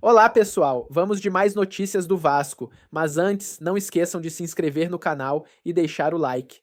Olá, pessoal! Vamos de mais notícias do Vasco, mas antes, não esqueçam de se inscrever no canal e deixar o like.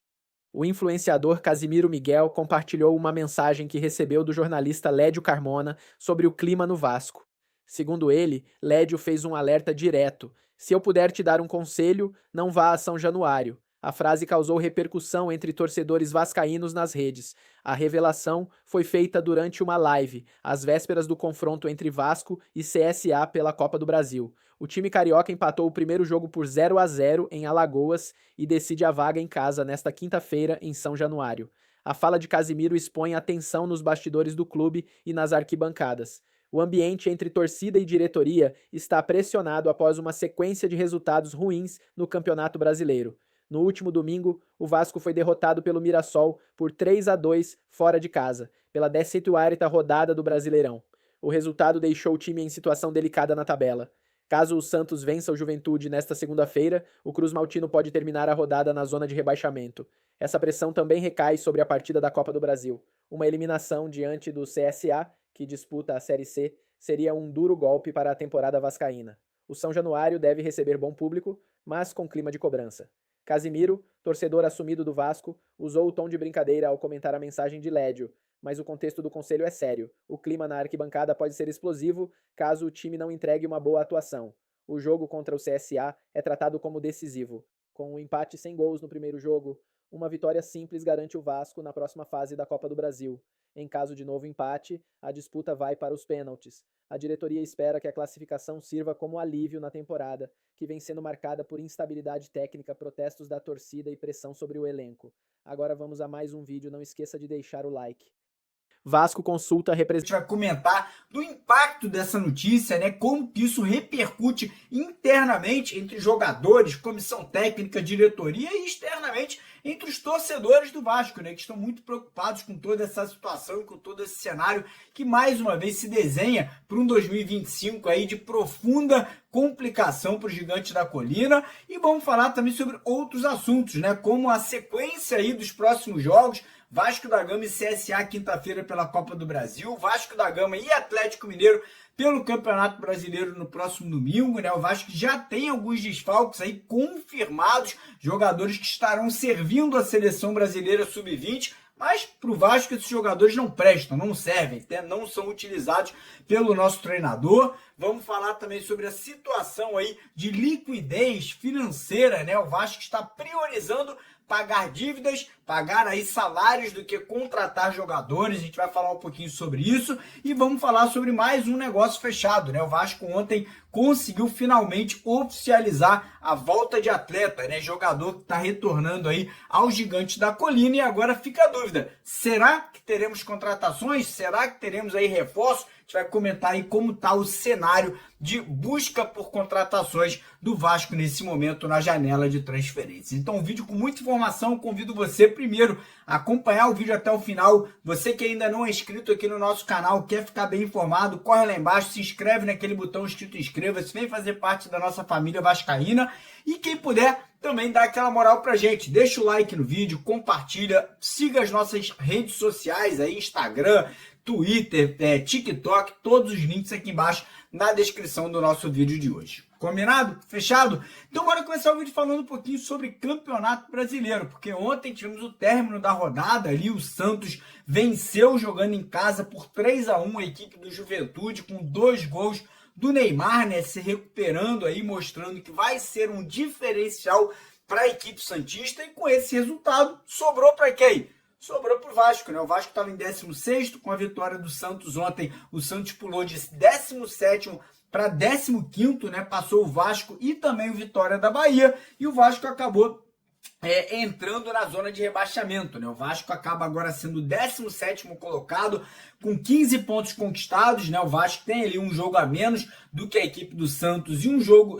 O influenciador Casimiro Miguel compartilhou uma mensagem que recebeu do jornalista Lédio Carmona sobre o clima no Vasco. Segundo ele, Lédio fez um alerta direto: "Se eu puder te dar um conselho, não vá a São Januário." A frase causou repercussão entre torcedores vascaínos nas redes. A revelação foi feita durante uma live, às vésperas do confronto entre Vasco e CSA pela Copa do Brasil. O time carioca empatou o primeiro jogo por 0-0 em Alagoas e decide a vaga em casa nesta quinta-feira em São Januário. A fala de Casimiro expõe a tensão nos bastidores do clube e nas arquibancadas. O ambiente entre torcida e diretoria está pressionado após uma sequência de resultados ruins no Campeonato Brasileiro. No último domingo, o Vasco foi derrotado pelo Mirassol por 3-2 fora de casa, pela 18ª rodada do Brasileirão. O resultado deixou o time em situação delicada na tabela. Caso o Santos vença o Juventude nesta segunda-feira, o Cruz Maltino pode terminar a rodada na zona de rebaixamento. Essa pressão também recai sobre a partida da Copa do Brasil. Uma eliminação diante do CSA, que disputa a Série C, seria um duro golpe para a temporada vascaína. O São Januário deve receber bom público, mas com clima de cobrança. Casimiro, torcedor assumido do Vasco, usou o tom de brincadeira ao comentar a mensagem de Lédio, mas o contexto do conselho é sério. O clima na arquibancada pode ser explosivo caso o time não entregue uma boa atuação. O jogo contra o CSA é tratado como decisivo. Com um empate sem gols no primeiro jogo, uma vitória simples garante o Vasco na próxima fase da Copa do Brasil. Em caso de novo empate, a disputa vai para os pênaltis. A diretoria espera que a classificação sirva como alívio na temporada, que vem sendo marcada por instabilidade técnica, protestos da torcida e pressão sobre o elenco. Agora vamos a mais um vídeo, não esqueça de deixar o like. Vasco consulta A gente vai comentar do impacto dessa notícia, né? Como que isso repercute internamente entre jogadores, comissão técnica, diretoria e externamente entre os torcedores do Vasco, né? Que estão muito preocupados com toda essa situação e com todo esse cenário que mais uma vez se desenha para um 2025 aí de profunda complicação para o Gigante da Colina. E vamos falar também sobre outros assuntos, né? Como a sequência aí dos próximos jogos. Vasco da Gama e CSA quinta-feira pela Copa do Brasil, Vasco da Gama e Atlético Mineiro pelo Campeonato Brasileiro no próximo domingo, né? O Vasco já tem alguns desfalques aí confirmados, jogadores que estarão servindo a seleção brasileira sub-20, mas para o Vasco esses jogadores não prestam, não servem, não são utilizados pelo nosso treinador. Vamos falar também sobre a situação aí de liquidez financeira, né? O Vasco está priorizando pagar dívidas, pagar aí salários do que contratar jogadores. A gente vai falar um pouquinho sobre isso e vamos falar sobre mais um negócio fechado, né? O Vasco ontem conseguiu finalmente oficializar a volta de atleta, né? Jogador que está retornando aí ao Gigante da Colina. E agora fica a dúvida, será que teremos contratações? Será que teremos aí reforço? A gente vai comentar aí como está o cenário de busca por contratações do Vasco nesse momento na janela de transferências. Então, um vídeo com muita informação. Convido você primeiro a acompanhar o vídeo até o final. Você que ainda não é inscrito aqui no nosso canal, quer ficar bem informado, corre lá embaixo, se inscreve naquele botão escrito inscreva-se, vem fazer parte da nossa família vascaína. E quem puder, também dá aquela moral pra gente. Deixa o like no vídeo, compartilha, siga as nossas redes sociais aí, Instagram, Twitter, TikTok, todos os links aqui embaixo na descrição do nosso vídeo de hoje. Combinado? Fechado? Então bora começar o vídeo falando um pouquinho sobre Campeonato Brasileiro, porque ontem tivemos o término da rodada ali, o Santos venceu jogando em casa por 3-1 a equipe do Juventude, com 2 gols do Neymar, né, se recuperando aí, mostrando que vai ser um diferencial para a equipe santista, e com esse resultado sobrou para quem? Sobrou para o Vasco, né? O Vasco estava em 16º, com a vitória do Santos ontem. O Santos pulou de 17º para 15º, né? Passou o Vasco e também o Vitória da Bahia. E o Vasco acabou entrando na zona de rebaixamento, né? O Vasco acaba agora sendo o 17º colocado, com 15 pontos conquistados, né? O Vasco tem ali um jogo a menos do que a equipe do Santos e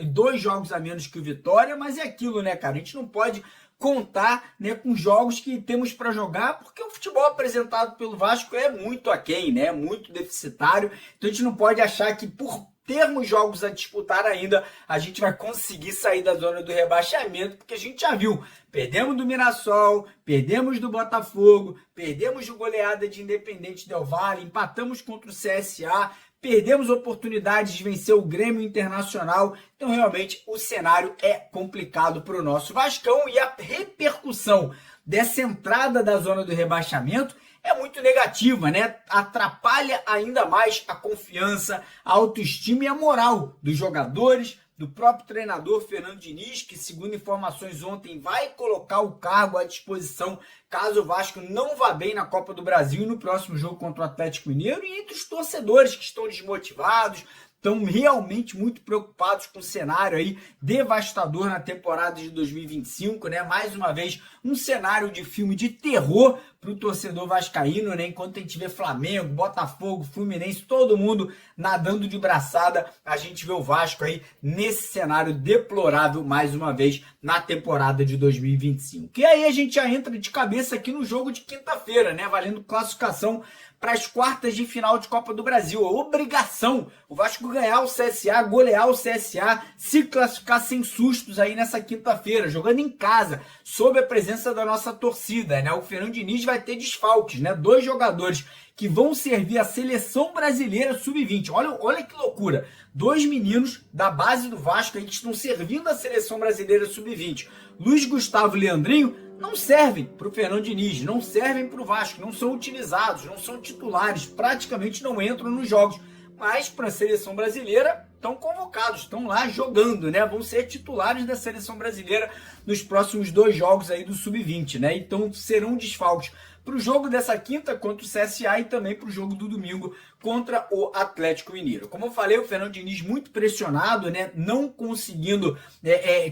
2 jogos a menos que o Vitória, mas é aquilo, né, cara? A gente não pode contar, né, com jogos que temos para jogar, porque o futebol apresentado pelo Vasco é muito aquém, né, muito deficitário. Então a gente não pode achar que por termos jogos a disputar ainda, a gente vai conseguir sair da zona do rebaixamento, porque a gente já viu, perdemos do Mirassol, perdemos do Botafogo, perdemos de goleada de Independente Del Valle, empatamos contra o CSA, perdemos oportunidades de vencer o Grêmio Internacional, então realmente o cenário é complicado para o nosso Vascão e a repercussão dessa entrada da zona do rebaixamento é muito negativa, né? Atrapalha ainda mais a confiança, a autoestima e a moral dos jogadores, do próprio treinador Fernando Diniz, que segundo informações ontem vai colocar o cargo à disposição caso o Vasco não vá bem na Copa do Brasil e no próximo jogo contra o Atlético Mineiro, e entre os torcedores que estão desmotivados, estão realmente muito preocupados com o cenário aí devastador na temporada de 2025, né? Mais uma vez, um cenário de filme de terror para o torcedor vascaíno, né? Enquanto a gente vê Flamengo, Botafogo, Fluminense, todo mundo nadando de braçada, a gente vê o Vasco aí nesse cenário deplorável mais uma vez na temporada de 2025. E aí a gente já entra de cabeça aqui no jogo de quinta-feira, né? Valendo classificação para as quartas de final de Copa do Brasil. A obrigação, o Vasco ganhar o CSA, golear o CSA, se classificar sem sustos aí nessa quinta-feira, jogando em casa, sob a presença da nossa torcida, né? O Fernando Diniz vai ter desfalques, né? 2 jogadores que vão servir a seleção brasileira sub-20. Olha que loucura. 2 meninos da base do Vasco aí que estão servindo a seleção brasileira sub-20. Luiz Gustavo e Leandrinho não servem para o Fernando Diniz, não servem para o Vasco, não são utilizados, não são titulares, praticamente não entram nos jogos. Mas para a seleção brasileira estão convocados, estão lá jogando, né? Vão ser titulares da seleção brasileira nos próximos 2 jogos aí do Sub-20, né? Então serão desfalques para o jogo dessa quinta contra o CSA e também para o jogo do domingo contra o Atlético Mineiro. Como eu falei, o Fernando Diniz muito pressionado, né, não conseguindo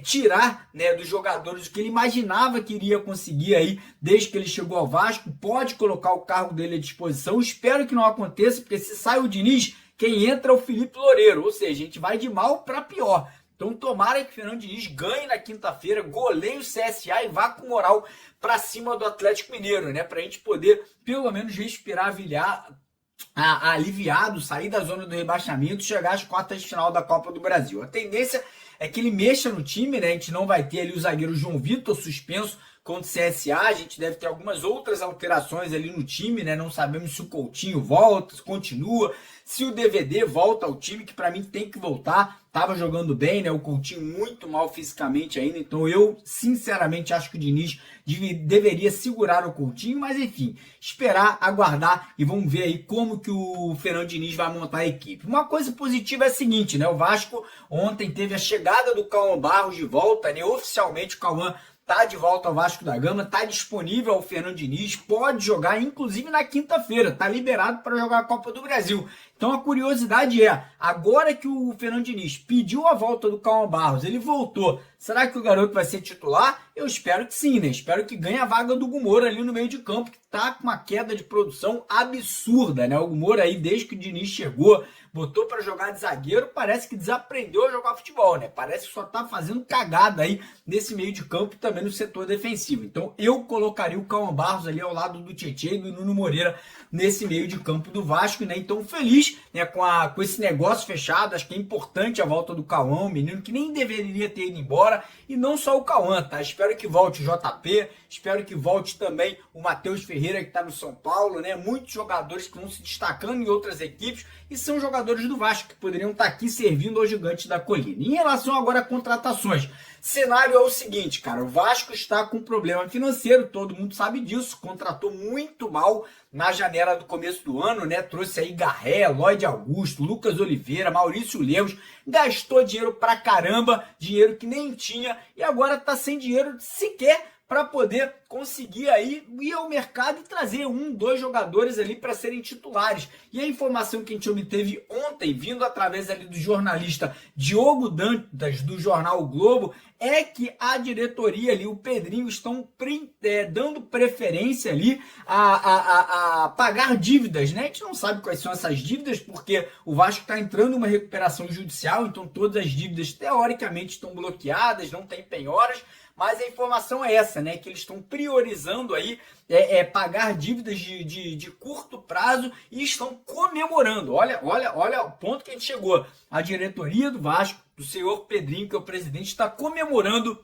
tirar, né, dos jogadores o que ele imaginava que iria conseguir aí desde que ele chegou ao Vasco. Pode colocar o cargo dele à disposição. Espero que não aconteça, porque se sai o Diniz, quem entra é o Felipe Loureiro, ou seja, a gente vai de mal para pior. Então tomara que o Fernando Diniz ganhe na quinta-feira, goleie o CSA e vá com moral para cima do Atlético Mineiro, né? Para a gente poder pelo menos respirar, aliviado, sair da zona do rebaixamento e chegar às quartas de final da Copa do Brasil. A tendência é que ele mexa no time, né? A gente não vai ter ali o zagueiro João Vitor suspenso contra o CSA, a gente deve ter algumas outras alterações ali no time, né? Não sabemos se o Coutinho volta, se continua, se o DVD volta ao time, que para mim tem que voltar. Tava jogando bem, né? O Coutinho muito mal fisicamente ainda, então eu sinceramente acho que o Diniz deveria segurar o Coutinho, mas enfim, esperar, aguardar e vamos ver aí como que o Fernando Diniz vai montar a equipe. Uma coisa positiva é a seguinte, né? O Vasco ontem teve a chegada do Cauã Barros de volta, né? Oficialmente o Cauã tá de volta ao Vasco da Gama, tá disponível ao Fernando Diniz, pode jogar inclusive na quinta-feira, tá liberado para jogar a Copa do Brasil. Então a curiosidade é, agora que o Fernando Diniz pediu a volta do Cauã Barros, ele voltou, será que o garoto vai ser titular? Eu espero que sim, né? Espero que ganhe a vaga do Hugo Moura ali no meio de campo, que tá com uma queda de produção absurda, né? O Hugo Moura aí, desde que o Diniz chegou, botou para jogar de zagueiro, parece que desaprendeu a jogar futebol, né? Parece que só tá fazendo cagada aí nesse meio de campo e também no setor defensivo. Então eu colocaria o Cauã Barros ali ao lado do Tietê e do Nuno Moreira nesse meio de campo do Vasco, né? Então feliz, né, com esse negócio fechado. Acho que é importante a volta do Cauã, um menino que nem deveria ter ido embora, e não só o Cauã, tá? Espero que volte o JP, espero que volte também o Matheus Ferreira, que tá no São Paulo, né? Muitos jogadores que vão se destacando em outras equipes e são jogadores do Vasco que poderiam estar aqui servindo ao Gigante da Colina. Em relação agora a contratações, cenário é o seguinte, cara, o Vasco está com problema financeiro, todo mundo sabe disso, contratou muito mal na janela do começo do ano, né? Trouxe aí Garré, Lloyd Augusto, Lucas Oliveira, Maurício Lemos, gastou dinheiro pra caramba, dinheiro que nem tinha, e agora tá sem dinheiro sequer para poder conseguir aí ir ao mercado e trazer 1, 2 jogadores ali para serem titulares. E a informação que a gente obteve ontem, vindo através ali do jornalista Diogo Dantas, do jornal o Globo, é que a diretoria ali, o Pedrinho, estão dando preferência ali a pagar dívidas, né? A gente não sabe quais são essas dívidas, porque o Vasco está entrando em uma recuperação judicial, então todas as dívidas teoricamente estão bloqueadas, não tem penhoras, mas a informação é essa, né? Que eles estão priorizando aí pagar dívidas de curto prazo e estão comemorando. Olha o ponto que a gente chegou. A diretoria do Vasco, do senhor Pedrinho, que é o presidente, está comemorando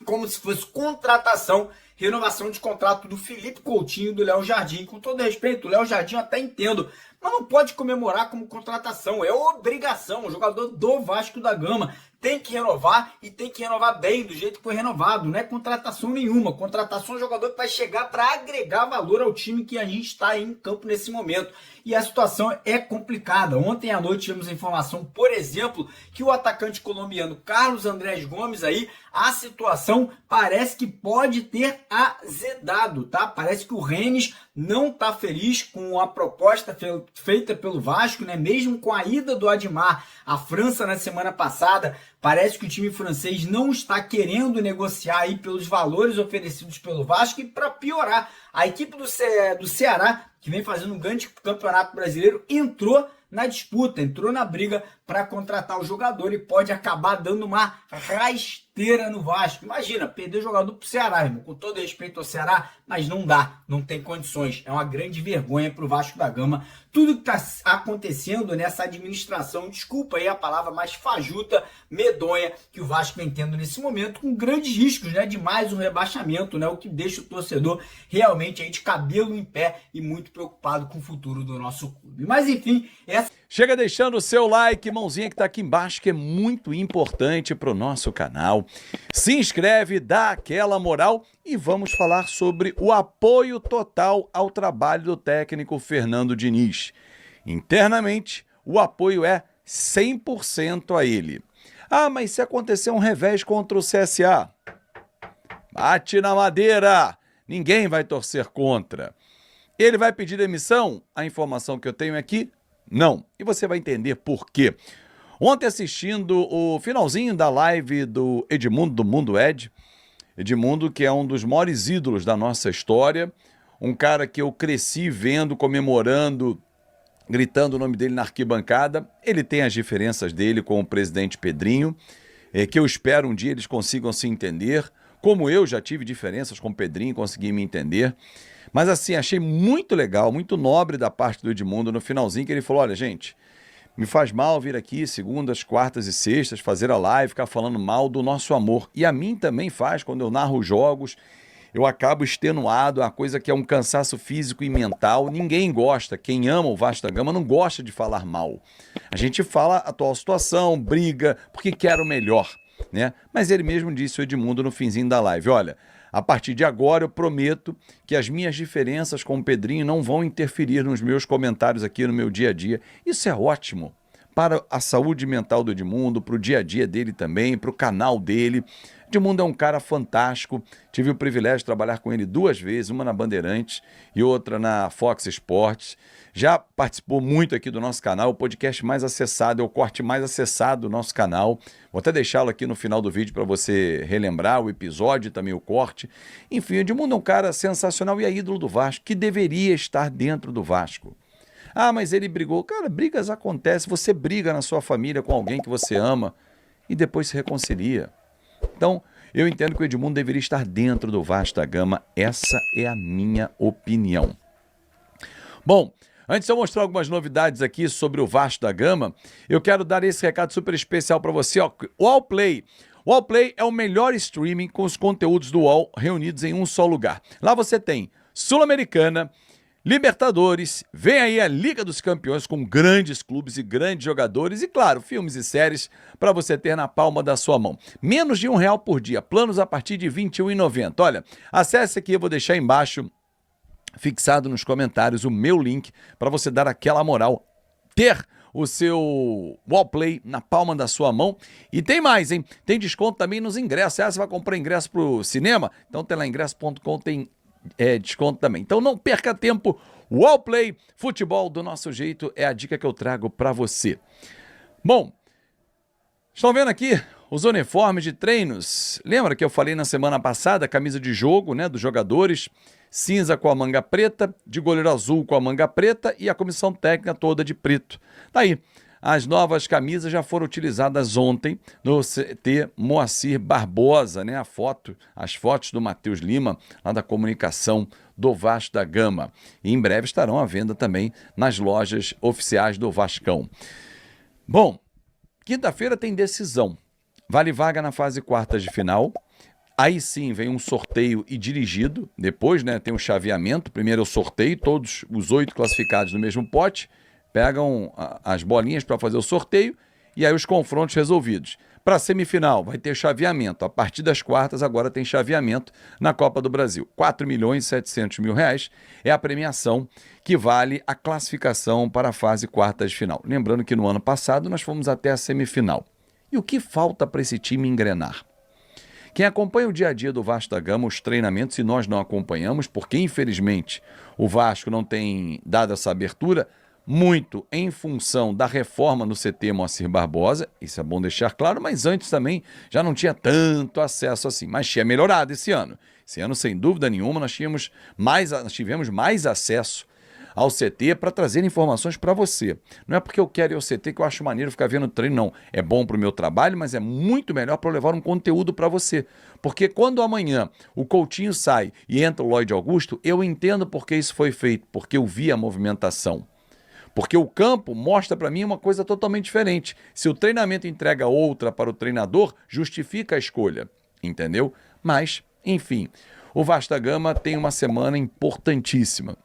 como se fosse contratação renovação de contrato do Felipe Coutinho e do Léo Jardim. Com todo respeito, o Léo Jardim eu até entendo, mas não pode comemorar como contratação, é obrigação. O jogador do Vasco da Gama tem que renovar e tem que renovar bem, do jeito que foi renovado. Não é contratação nenhuma. Contratação é um jogador que vai chegar para agregar valor ao time que a gente está aí em campo nesse momento. E a situação é complicada. Ontem à noite tivemos a informação, por exemplo, que o atacante colombiano Carlos Andrés Gomes aí, a situação parece que pode ter azedado, tá? Parece que o Rennes não está feliz com a proposta feita pelo Vasco, né? Mesmo com a ida do Admar à França na semana passada, parece que o time francês não está querendo negociar aí pelos valores oferecidos pelo Vasco. E para piorar, a equipe do Ceará, que vem fazendo um grande campeonato brasileiro, entrou na disputa, entrou na briga para contratar o jogador e pode acabar dando uma rasteira no Vasco. Imagina, perder o jogador pro Ceará, irmão. Com todo respeito ao Ceará, mas não dá, não tem condições. É uma grande vergonha pro Vasco da Gama. Tudo que está acontecendo nessa administração, desculpa aí a palavra, mais fajuta, medonha, que o Vasco vem tendo nesse momento, com grandes riscos, né, de mais um rebaixamento, né, o que deixa o torcedor realmente aí de cabelo em pé e muito preocupado com o futuro do nosso clube. Mas enfim, Chega deixando o seu like, mãozinha que tá aqui embaixo, que é muito importante pro nosso canal. Se inscreve, dá aquela moral e vamos falar sobre o apoio total ao trabalho do técnico Fernando Diniz. Internamente, o apoio é 100% a ele. Ah, mas se acontecer um revés contra o CSA, bate na madeira, ninguém vai torcer contra. Ele vai pedir demissão? A informação que eu tenho aqui, não. E você vai entender por quê. Ontem, assistindo o finalzinho da live do Edmundo, do Mundo Ed, Edmundo, que é um dos maiores ídolos da nossa história, um cara que eu cresci vendo, comemorando, gritando o nome dele na arquibancada. Ele tem as diferenças dele com o presidente Pedrinho, que eu espero um dia eles consigam se entender, como eu já tive diferenças com o Pedrinho, consegui me entender. Mas assim, achei muito legal, muito nobre da parte do Edmundo no finalzinho, que ele falou, olha gente, me faz mal vir aqui segundas, quartas e sextas, fazer a live, ficar falando mal do nosso amor. E a mim também faz, quando eu narro jogos, eu acabo extenuado, uma coisa que é um cansaço físico e mental. Ninguém gosta, quem ama o Vasco da Gama não gosta de falar mal. A gente fala a atual situação, briga, porque quer o melhor, né? Mas ele mesmo disse, o Edmundo, no finzinho da live, olha, a partir de agora eu prometo que as minhas diferenças com o Pedrinho não vão interferir nos meus comentários aqui no meu dia a dia. Isso é ótimo para a saúde mental do Edmundo, para o dia a dia dele também, para o canal dele. Edmundo é um cara fantástico, tive o privilégio de trabalhar com ele 2 vezes, uma na Bandeirantes e outra na Fox Sports. Já participou muito aqui do nosso canal, o podcast mais acessado, é o corte mais acessado do nosso canal. Vou até deixá-lo aqui no final do vídeo para você relembrar o episódio e também o corte. Enfim, o Edmundo é um cara sensacional e é ídolo do Vasco, que deveria estar dentro do Vasco. Ah, mas ele brigou. Cara, brigas acontecem, você briga na sua família com alguém que você ama e depois se reconcilia. Então, eu entendo que o Edmundo deveria estar dentro do Vasco da Gama, essa é a minha opinião. Bom, antes de eu mostrar algumas novidades aqui sobre o Vasco da Gama, eu quero dar esse recado super especial para você, ó. O Allplay. O Allplay é o melhor streaming com os conteúdos do UOL reunidos em um só lugar. Lá você tem Sul-Americana, Libertadores, vem aí a Liga dos Campeões com grandes clubes e grandes jogadores e, claro, filmes e séries para você ter na palma da sua mão. Menos de R$1 por dia, planos a partir de R$ 21,90. Olha, acesse aqui, eu vou deixar embaixo, fixado nos comentários, o meu link para você dar aquela moral, ter o seu Wallplay na palma da sua mão. E tem mais, hein? Tem desconto também nos ingressos. Você vai comprar ingresso para o cinema? Então tem lá ingresso.com, tem desconto também. Então não perca tempo. Wallplay, futebol do nosso jeito é a dica que eu trago para você. Bom, estão vendo aqui os uniformes de treinos? Lembra que eu falei na semana passada, camisa de jogo, né, dos jogadores, cinza com a manga preta, de goleiro azul com a manga preta e a comissão técnica toda de preto. Tá aí. As novas camisas já foram utilizadas ontem no CT Moacir Barbosa, né? As fotos do Matheus Lima, lá da comunicação do Vasco da Gama. E em breve estarão à venda também nas lojas oficiais do Vascão. Bom, quinta-feira tem decisão. Vale vaga na fase quartas de final. Aí sim vem um sorteio e dirigido, depois, né, tem um chaveamento, primeiro é o sorteio, todos os 8 classificados no mesmo pote, pegam as bolinhas para fazer o sorteio e aí os confrontos resolvidos. Para a semifinal vai ter chaveamento, a partir das quartas agora tem chaveamento na Copa do Brasil. R$ 4.700.000 é a premiação que vale a classificação para a fase quartas de final. Lembrando que no ano passado nós fomos até a semifinal. E o que falta para esse time engrenar? Quem acompanha o dia a dia do Vasco da Gama, os treinamentos, e nós não acompanhamos, porque infelizmente o Vasco não tem dado essa abertura, muito em função da reforma no CT Moacir Barbosa, isso é bom deixar claro, mas antes também já não tinha tanto acesso assim, mas tinha melhorado esse ano. Esse ano, sem dúvida nenhuma, nós tivemos mais acesso ao CT para trazer informações para você. Não é porque eu quero ir ao CT que eu acho maneiro ficar vendo treino, não. É bom para o meu trabalho, mas é muito melhor para eu levar um conteúdo para você. Porque quando amanhã o Coutinho sai e entra o Lloyd Augusto, eu entendo por que isso foi feito, porque eu vi a movimentação. Porque o campo mostra para mim uma coisa totalmente diferente. Se o treinamento entrega outra para o treinador, justifica a escolha, entendeu? Mas, enfim, o Vasco da Gama tem uma semana importantíssima.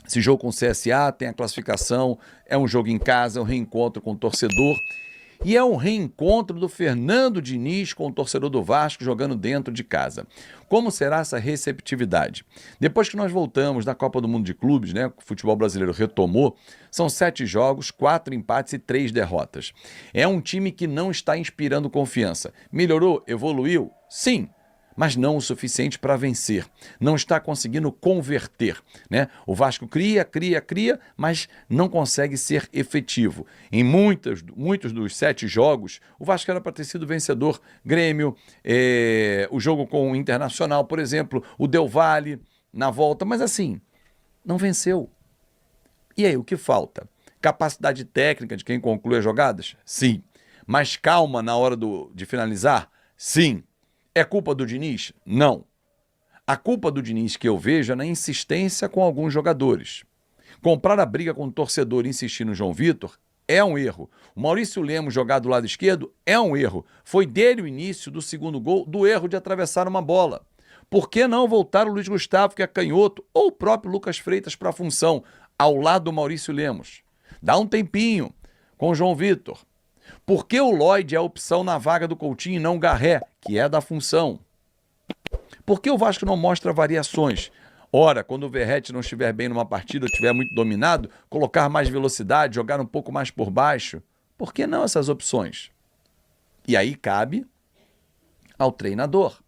Esse jogo com o CSA tem a classificação, é um jogo em casa, é um reencontro com o torcedor. E é um reencontro do Fernando Diniz com o torcedor do Vasco jogando dentro de casa. Como será essa receptividade? Depois que nós voltamos da Copa do Mundo de Clubes, né, o futebol brasileiro retomou, são 7 jogos, 4 empates e 3 derrotas. É um time que não está inspirando confiança. Melhorou? Evoluiu? Sim. Mas não o suficiente para vencer. Não está conseguindo converter, né? O Vasco cria, mas não consegue ser efetivo. Em muitos dos 7 jogos, o Vasco era para ter sido vencedor. Grêmio, o jogo com o Internacional, por exemplo, o Del Valle na volta, mas assim, não venceu. E aí, o que falta? Capacidade técnica de quem conclui as jogadas? Sim. Mas calma na hora de finalizar? Sim. É culpa do Diniz? Não. A culpa do Diniz que eu vejo é na insistência com alguns jogadores. Comprar a briga com o torcedor e insistir no João Vitor é um erro. O Maurício Lemos jogar do lado esquerdo é um erro. Foi dele o início do segundo gol, do erro de atravessar uma bola. Por que não voltar o Luiz Gustavo, que é canhoto, ou o próprio Lucas Freitas para a função, ao lado do Maurício Lemos? Dá um tempinho com o João Vitor. Por que o Lloyd é a opção na vaga do Coutinho e não o Garré, que é da função? Por que o Vasco não mostra variações? Ora, quando o Verratti não estiver bem numa partida ou estiver muito dominado, colocar mais velocidade, jogar um pouco mais por baixo. Por que não essas opções? E aí cabe ao treinador.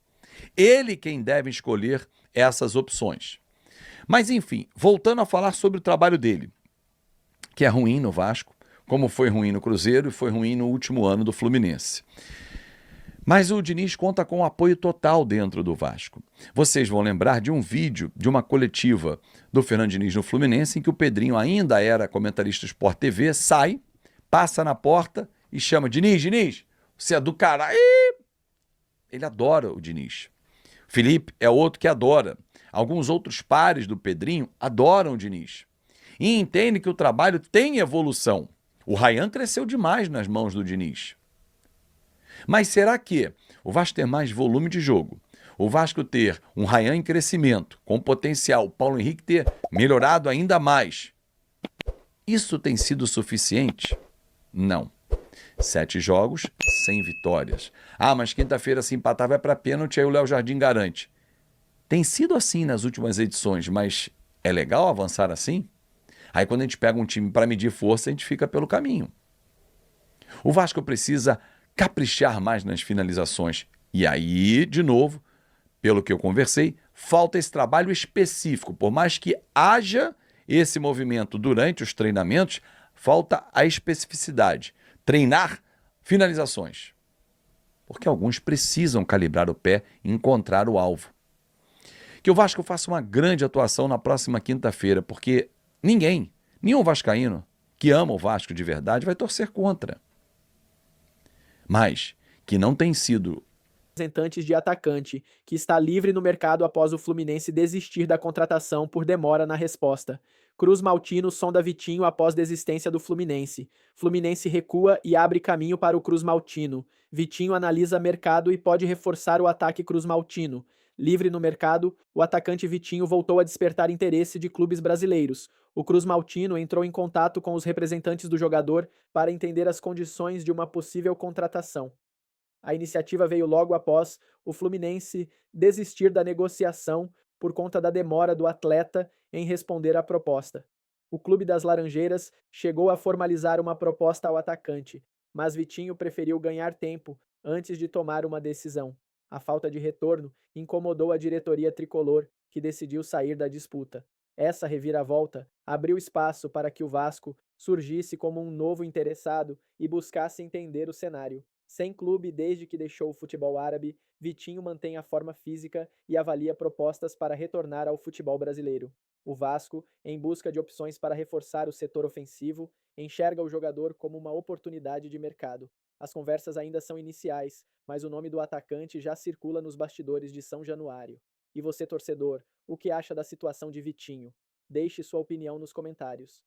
Ele quem deve escolher essas opções. Mas enfim, voltando a falar sobre o trabalho dele, que é ruim no Vasco, como foi ruim no Cruzeiro e foi ruim no último ano do Fluminense. Mas o Diniz conta com o apoio total dentro do Vasco. Vocês vão lembrar de um vídeo, de uma coletiva do Fernando Diniz no Fluminense, em que o Pedrinho ainda era comentarista do Sport TV, sai, passa na porta e chama: Diniz, você é do caralho. Ele adora o Diniz. Felipe é outro que adora. Alguns outros pares do Pedrinho adoram o Diniz. E entendem que o trabalho tem evolução. O Ryan cresceu demais nas mãos do Diniz. Mas será que o Vasco ter mais volume de jogo, o Vasco ter um Ryan em crescimento, com potencial, o Paulo Henrique ter melhorado ainda mais, isso tem sido suficiente? Não. 7 jogos, 100 vitórias. Ah, mas quinta-feira se empatar vai para pênalti, aí o Léo Jardim garante. Tem sido assim nas últimas edições, mas é legal avançar assim? Aí quando a gente pega um time para medir força, a gente fica pelo caminho. O Vasco precisa caprichar mais nas finalizações. E aí, de novo, pelo que eu conversei, falta esse trabalho específico. Por mais que haja esse movimento durante os treinamentos, falta a especificidade. Treinar finalizações. Porque alguns precisam calibrar o pé e encontrar o alvo. Que o Vasco faça uma grande atuação na próxima quinta-feira, porque nenhum vascaíno que ama o Vasco de verdade vai torcer contra. Mas que não tem sido representantes de atacante, que está livre no mercado após o Fluminense desistir da contratação por demora na resposta. Cruz Maltino sonda Vitinho após desistência do Fluminense. Fluminense recua e abre caminho para o Cruz Maltino. Vitinho analisa mercado e pode reforçar o ataque Cruz Maltino. Livre no mercado, o atacante Vitinho voltou a despertar interesse de clubes brasileiros. O Cruz Maltino entrou em contato com os representantes do jogador para entender as condições de uma possível contratação. A iniciativa veio logo após o Fluminense desistir da negociação por conta da demora do atleta em responder à proposta. O Clube das Laranjeiras chegou a formalizar uma proposta ao atacante, mas Vitinho preferiu ganhar tempo antes de tomar uma decisão. A falta de retorno incomodou a diretoria tricolor, que decidiu sair da disputa. Essa reviravolta abriu espaço para que o Vasco surgisse como um novo interessado e buscasse entender o cenário. Sem clube desde que deixou o futebol árabe, Vitinho mantém a forma física e avalia propostas para retornar ao futebol brasileiro. O Vasco, em busca de opções para reforçar o setor ofensivo, enxerga o jogador como uma oportunidade de mercado. As conversas ainda são iniciais, mas o nome do atacante já circula nos bastidores de São Januário. E você, torcedor, o que acha da situação de Vitinho? Deixe sua opinião nos comentários.